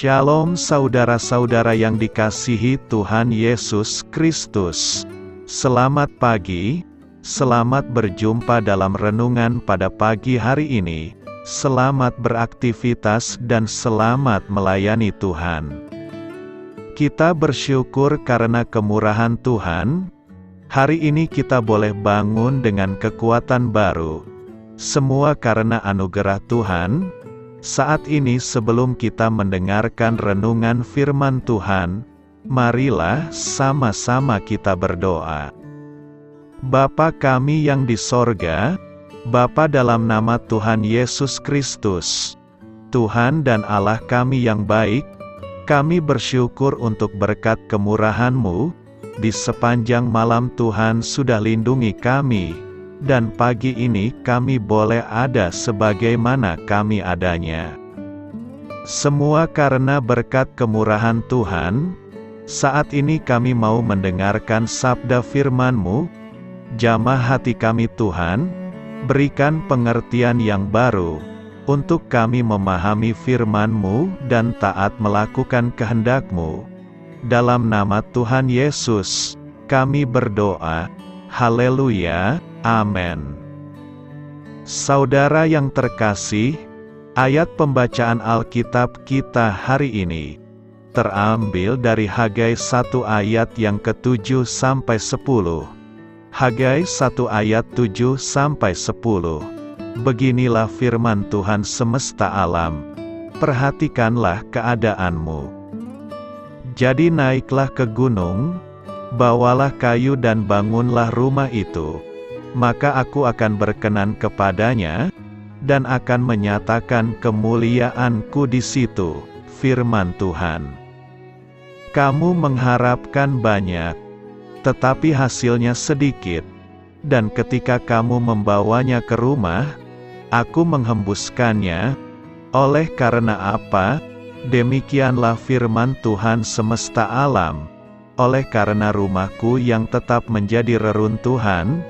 Shalom saudara-saudara yang dikasihi Tuhan Yesus Kristus. Selamat pagi, selamat berjumpa dalam renungan pada pagi hari ini. Selamat beraktivitas dan selamat melayani Tuhan. Kita bersyukur karena kemurahan Tuhan. Hari ini kita boleh bangun dengan kekuatan baru. Semua karena anugerah Tuhan. Saat ini sebelum kita mendengarkan renungan firman Tuhan, marilah sama-sama kita berdoa. Bapa kami yang di sorga, Bapa dalam nama Tuhan Yesus Kristus, Tuhan dan Allah kami yang baik, kami bersyukur untuk berkat kemurahan-Mu, di sepanjang malam Tuhan sudah lindungi kami, dan pagi ini kami boleh ada sebagaimana kami adanya. Semua karena berkat kemurahan Tuhan. Saat ini kami mau mendengarkan sabda firman-Mu. Jamah hati kami Tuhan, berikan pengertian yang baru, untuk kami memahami firman-Mu dan taat melakukan kehendak-Mu. Dalam nama Tuhan Yesus, kami berdoa. Haleluya. Amin. Saudara yang terkasih, ayat pembacaan Alkitab kita hari ini terambil dari Hagai 1 ayat yang ke-7 sampai 10. Hagai 1 ayat 7 sampai 10. Beginilah firman Tuhan semesta alam. Perhatikanlah keadaanmu. Jadi naiklah ke gunung, bawalah kayu dan bangunlah rumah itu. Maka aku akan berkenan kepadanya, dan akan menyatakan kemuliaanku di situ, firman Tuhan. Kamu mengharapkan banyak, tetapi hasilnya sedikit, dan ketika kamu membawanya ke rumah, aku menghembuskannya. Oleh karena apa? Demikianlah firman Tuhan semesta alam. Oleh karena rumahku yang tetap menjadi reruntuhan,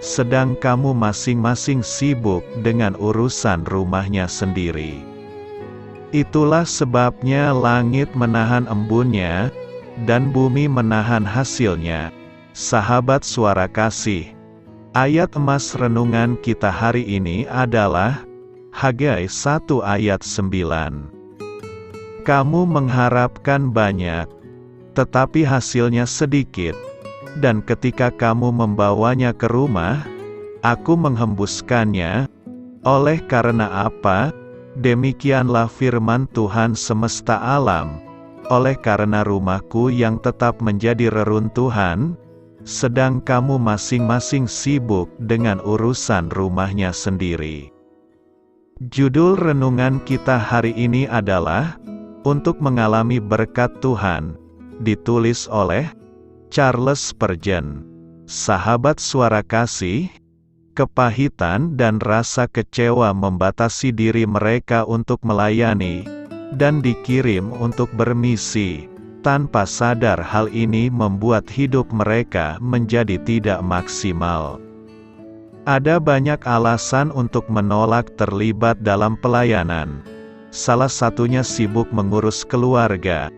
sedang kamu masing-masing sibuk dengan urusan rumahnya sendiri. Itulah sebabnya langit menahan embunnya, dan bumi menahan hasilnya. Sahabat suara kasih, ayat emas renungan kita hari ini adalah Hagai 1 ayat 9. Kamu mengharapkan banyak, tetapi hasilnya sedikit. Dan ketika kamu membawanya ke rumah, aku menghembuskannya. Oleh karena apa? Demikianlah firman Tuhan semesta alam. Oleh karena rumahku yang tetap menjadi reruntuhan, sedang kamu masing-masing sibuk dengan urusan rumahnya sendiri. Judul renungan kita hari ini adalah Untuk Mengalami Berkat Tuhan, ditulis oleh Charles Spurgeon. Sahabat suara kasih, kepahitan dan rasa kecewa membatasi diri mereka untuk melayani, dan dikirim untuk bermisi. Tanpa sadar hal ini membuat hidup mereka menjadi tidak maksimal. Ada banyak alasan untuk menolak terlibat dalam pelayanan. Salah satunya sibuk mengurus keluarga.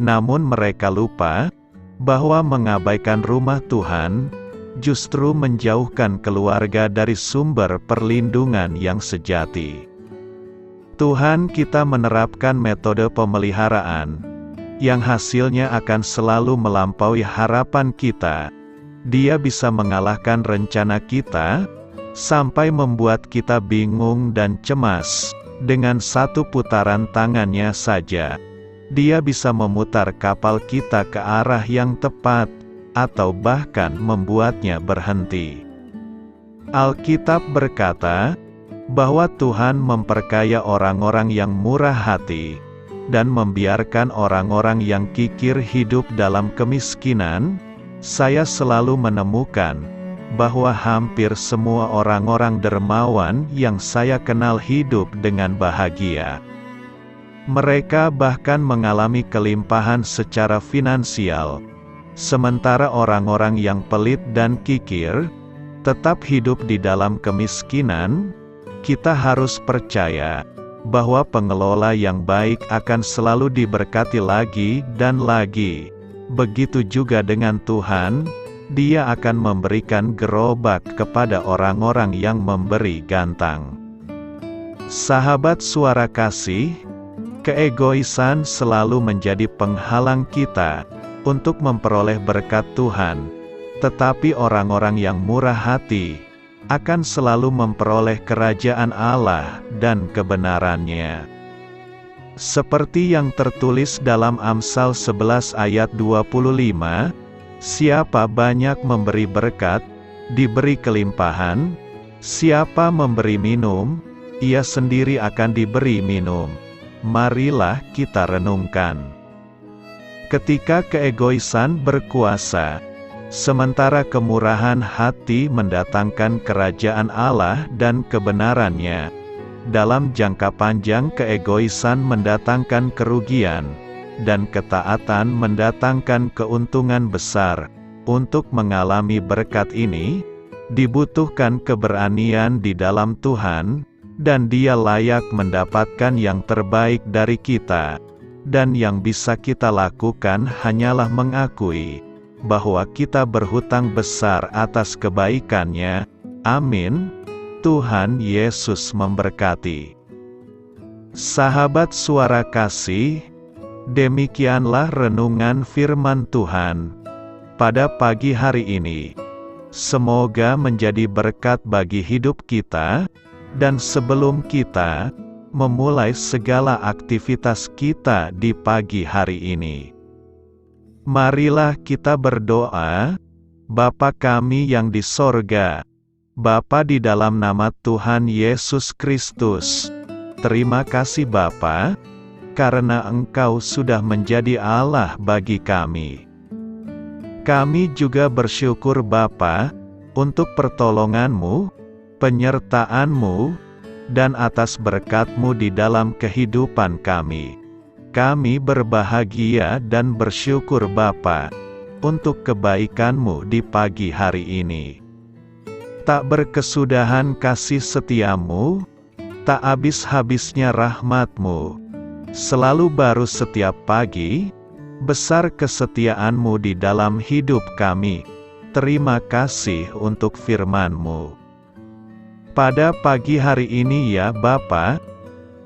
Namun mereka lupa bahwa mengabaikan rumah Tuhan justru menjauhkan keluarga dari sumber perlindungan yang sejati. Tuhan kita menerapkan metode pemeliharaan yang hasilnya akan selalu melampaui harapan kita. Dia bisa mengalahkan rencana kita sampai membuat kita bingung dan cemas. Dengan satu putaran tangannya saja, Dia bisa memutar kapal kita ke arah yang tepat, atau bahkan membuatnya berhenti. Alkitab berkata, bahwa Tuhan memperkaya orang-orang yang murah hati, dan membiarkan orang-orang yang kikir hidup dalam kemiskinan. Saya selalu menemukan, bahwa hampir semua orang-orang dermawan yang saya kenal hidup dengan bahagia. Mereka bahkan mengalami kelimpahan secara finansial, sementara orang-orang yang pelit dan kikir tetap hidup di dalam kemiskinan. Kita harus percaya bahwa pengelola yang baik akan selalu diberkati lagi dan lagi. Begitu juga dengan Tuhan, Dia akan memberikan gerobak kepada orang-orang yang memberi gantang. Sahabat Suara Kasih, keegoisan selalu menjadi penghalang kita untuk memperoleh berkat Tuhan, tetapi orang-orang yang murah hati akan selalu memperoleh kerajaan Allah dan kebenarannya. Seperti yang tertulis dalam Amsal 11 ayat 25, siapa banyak memberi berkat, diberi kelimpahan, siapa memberi minum, ia sendiri akan diberi minum. Marilah kita renungkan. Ketika keegoisan berkuasa, sementara kemurahan hati mendatangkan kerajaan Allah dan kebenarannya, dalam jangka panjang keegoisan mendatangkan kerugian, dan ketaatan mendatangkan keuntungan besar. Untuk mengalami berkat ini, dibutuhkan keberanian di dalam Tuhan, dan Dia layak mendapatkan yang terbaik dari kita. Dan yang bisa kita lakukan hanyalah mengakui bahwa kita berhutang besar atas kebaikan-Nya. Amin. Tuhan Yesus memberkati. Sahabat Suara Kasih, demikianlah renungan firman Tuhan pada pagi hari ini. Semoga menjadi berkat bagi hidup kita, dan sebelum kita memulai segala aktivitas kita di pagi hari ini, marilah kita berdoa. Bapa kami yang di sorga, Bapa di dalam nama Tuhan Yesus Kristus, terima kasih Bapa, karena Engkau sudah menjadi Allah bagi kami. Kami juga bersyukur Bapa, untuk pertolongan-Mu, penyertaan-Mu, dan atas berkat-Mu di dalam kehidupan kami. Kami berbahagia dan bersyukur Bapa, untuk kebaikan-Mu di pagi hari ini. Tak berkesudahan kasih setia-Mu, tak habis-habisnya rahmat-Mu, selalu baru setiap pagi. Besar kesetiaan-Mu di dalam hidup kami. Terima kasih untuk firman-Mu. Pada pagi hari ini ya Bapa,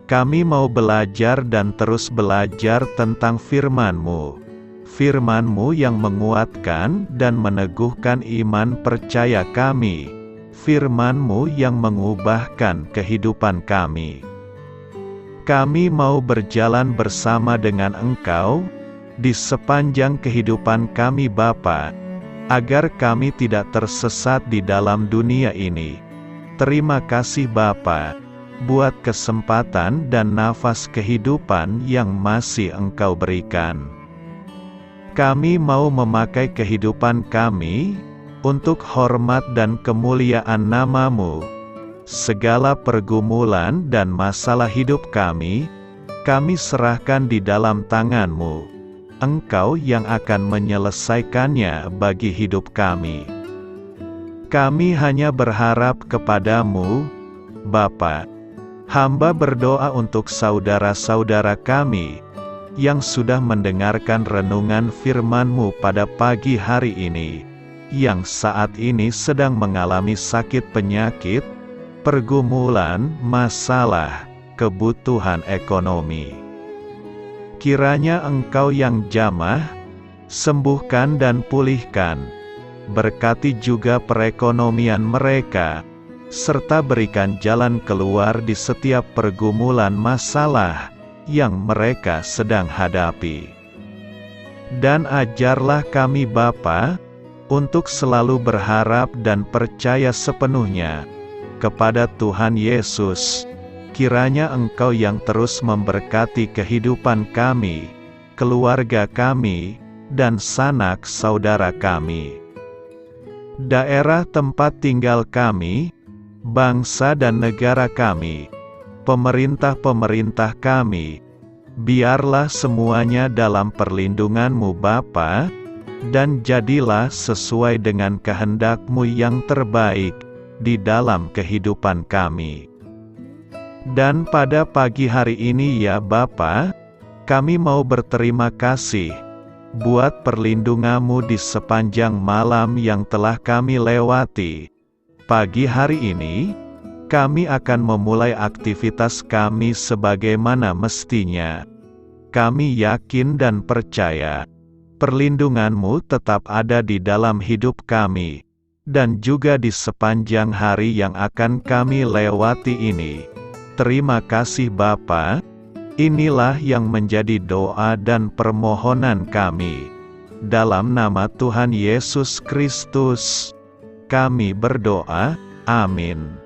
kami mau belajar dan terus belajar tentang firman-Mu. Firman-Mu yang menguatkan dan meneguhkan iman percaya kami. Firman-Mu yang mengubahkan kehidupan kami. Kami mau berjalan bersama dengan Engkau di sepanjang kehidupan kami Bapa, agar kami tidak tersesat di dalam dunia ini. Terima kasih Bapa, buat kesempatan dan nafas kehidupan yang masih Engkau berikan. Kami mau memakai kehidupan kami untuk hormat dan kemuliaan nama-Mu. Segala pergumulan dan masalah hidup kami serahkan di dalam tangan-Mu. Engkau yang akan menyelesaikannya bagi hidup kami. Kami hanya berharap kepada-Mu, Bapa. Hamba berdoa untuk saudara-saudara kami, yang sudah mendengarkan renungan firman-Mu pada pagi hari ini, yang saat ini sedang mengalami sakit penyakit, pergumulan, masalah, kebutuhan ekonomi. Kiranya Engkau yang jamah, sembuhkan dan pulihkan. Berkati juga perekonomian mereka, serta berikan jalan keluar di setiap pergumulan masalah yang mereka sedang hadapi. Dan ajarlah kami Bapa, untuk selalu berharap dan percaya sepenuhnya kepada Tuhan Yesus. Kiranya Engkau yang terus memberkati kehidupan kami, keluarga kami, dan sanak saudara kami. Daerah tempat tinggal kami, bangsa dan negara kami, pemerintah-pemerintah kami, biarlah semuanya dalam perlindungan-Mu Bapa, dan jadilah sesuai dengan kehendak-Mu yang terbaik di dalam kehidupan kami. Dan pada pagi hari ini ya Bapa, kami mau berterima kasih buat perlindungan-Mu di sepanjang malam yang telah kami lewati. Pagi hari ini, kami akan memulai aktivitas kami sebagaimana mestinya. Kami yakin dan percaya, perlindungan-Mu tetap ada di dalam hidup kami, dan juga di sepanjang hari yang akan kami lewati ini. Terima kasih Bapa. Inilah yang menjadi doa dan permohonan kami. Dalam nama Tuhan Yesus Kristus, kami berdoa. Amin.